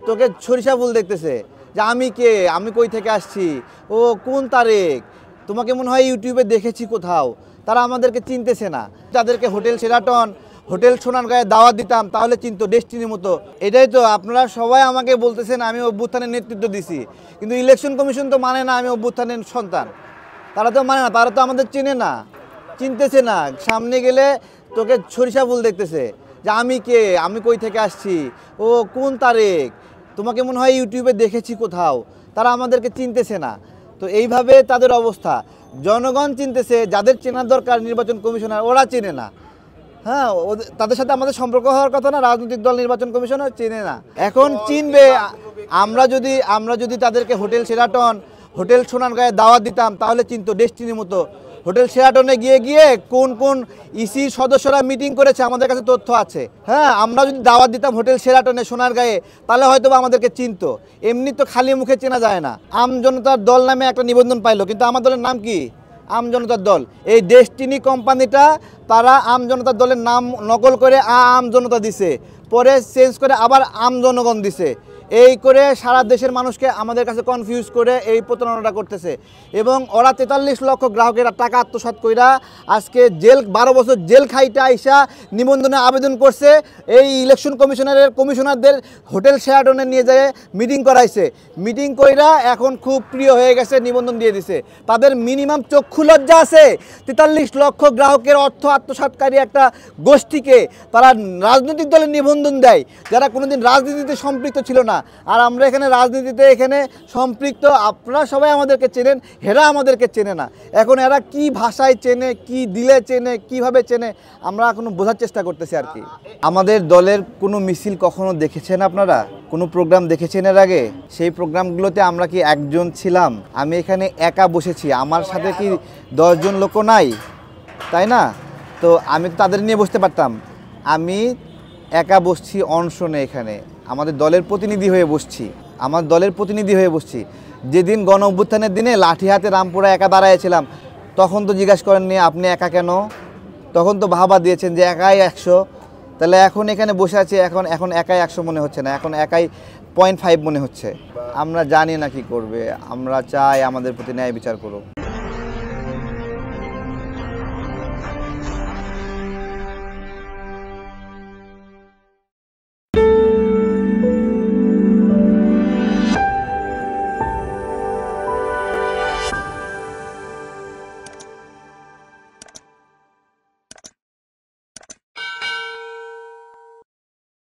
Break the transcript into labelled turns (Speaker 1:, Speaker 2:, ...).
Speaker 1: তোকে সরিষা ফুল দেখতেছে যে আমি কে, আমি কই থেকে আসছি, ও কোন তারেক, তোমাকে মনে হয় ইউটিউবে দেখেছি কোথাও। তারা আমাদেরকে চিনতেছে না। তাদেরকে হোটেল শেরাটন, হোটেল সোনারগাঁয়ে দাওয়াত দিতাম তাহলে চিনতো ডেস্টিনির মতো। এটাই তো আপনারা সবাই আমাকে বলতেছেন আমি অভ্যুত্থানের নেতৃত্ব দিছি, কিন্তু ইলেকশন কমিশন তো মানে না আমি অভ্যুত্থানের সন্তান। তারা তো মানে না, তারা তো আমাদের চেনে না, চিনতেছে না। সামনে গেলে তোকে সরিষা ফুল দেখতেছে যে আমি কে, আমি কই থেকে আসছি, ও কোন তারেক, তোমাকে মনে হয় ইউটিউবে দেখেছি কোথাও। তারা আমাদেরকে চিনতেছে না। তো এইভাবে তাদের অবস্থা। জনগণ চিনতেছে, যাদের চেনার দরকার নির্বাচন কমিশনার ওরা চেনে না। হ্যাঁ, তাদের সাথে আমাদের সম্পর্ক হওয়ার কথা না, রাজনৈতিক দল নির্বাচন কমিশনার চেনে না। এখন চিনবে। আমরা যদি তাদেরকে হোটেল শেরাটন, হোটেল সোনারগাঁয়ে দাওয়াত দিতাম তাহলে চিনতো ডেস্টিনির মতো। হোটেল শেরাটনে গিয়ে কোন কোন ইসির সদস্যরা মিটিং করেছে আমাদের কাছে তথ্য আছে। হ্যাঁ, আমরা যদি দাওয়াত দিতাম হোটেল শেরাটনে সোনারগাঁয়ে তাহলে হয়তো আমাদেরকে চিনতো। এমনি তো খালি মুখে চেনা যায় না। আমজনতার দল নামে একটা নিবন্ধন পাইলো, কিন্তু আমার দলের নাম কি? আমজনতার দল। এই ডেস্টিনি কোম্পানিটা তারা আমজনতার দলের নাম নকল করে আমজনতা দিছে, পরে চেঞ্জ করে আবার আমজনগণ দিছে। এই করে সারা দেশের মানুষকে আমাদের কাছে কনফিউজ করে এই প্রতারণাটা করতেছে। এবং ওরা 43 লক্ষ গ্রাহকের টাকা আত্মসাৎ কইরা আজকে 12 বছর জেল খাইতে আইসা নিবন্ধনে আবেদন করছে। এই ইলেকশন কমিশনারদের হোটেল শেরাটনে নিয়ে যায় মিটিং করাইছে। মিটিং কইরা এখন খুব প্রিয় হয়ে গেছে, নিবন্ধন দিয়ে দিছে। তাদের মিনিমাম চক্ষু লজ্জা আছে। 43 লক্ষ গ্রাহকের অর্থ আত্মসাৎকারী একটা গোষ্ঠীকে তারা রাজনৈতিক দলের নিবন্ধন দেয়, যারা কোনোদিন রাজনীতিতে সম্পৃক্ত ছিল না। আর আমরা এখানে রাজনীতিতে সম্পৃক্ত। আপনারা সবাই আমাদেরকে চেনেন, হেরা আমাদেরকে চেনে না। এখন এরা কি ভাষায় চেনে, কি দিলে চেনে, কিভাবে চেনে, আমরা এখনো বোঝার চেষ্টা করতেছি আর কি। আমাদের দলের কোনো মিছিল কখনো দেখেছেন আপনারা? কোনো প্রোগ্রাম দেখেছেন এর আগে? সেই প্রোগ্রামগুলোতে আমরা কি একজন ছিলাম? আমি এখানে একা বসেছি, আমার সাথে কি 10 জন লোক নাই, তাই না? তো আমি তো তাদের নিয়ে বসতে পারতাম। আমি একা বসছি অনশনে, এখানে আমাদের দলের প্রতিনিধি হয়ে বসছি। যেদিন গণ অভ্যুত্থানের দিনে লাঠি হাতে রামপুরা একা দাঁড়াইছিলাম, তখন তো জিজ্ঞাসা করেননি আপনি একা কেন? তখন তো ভাবা দিয়েছেন যে একাই 100। তাহলে এখন এখানে বসে আছি, এখন একাই 100 মনে হচ্ছে না, এখন একাই 0.5 মনে হচ্ছে। আমরা জানি না কি করবে। আমরা চাই আমাদের প্রতি ন্যায় বিচার করুক।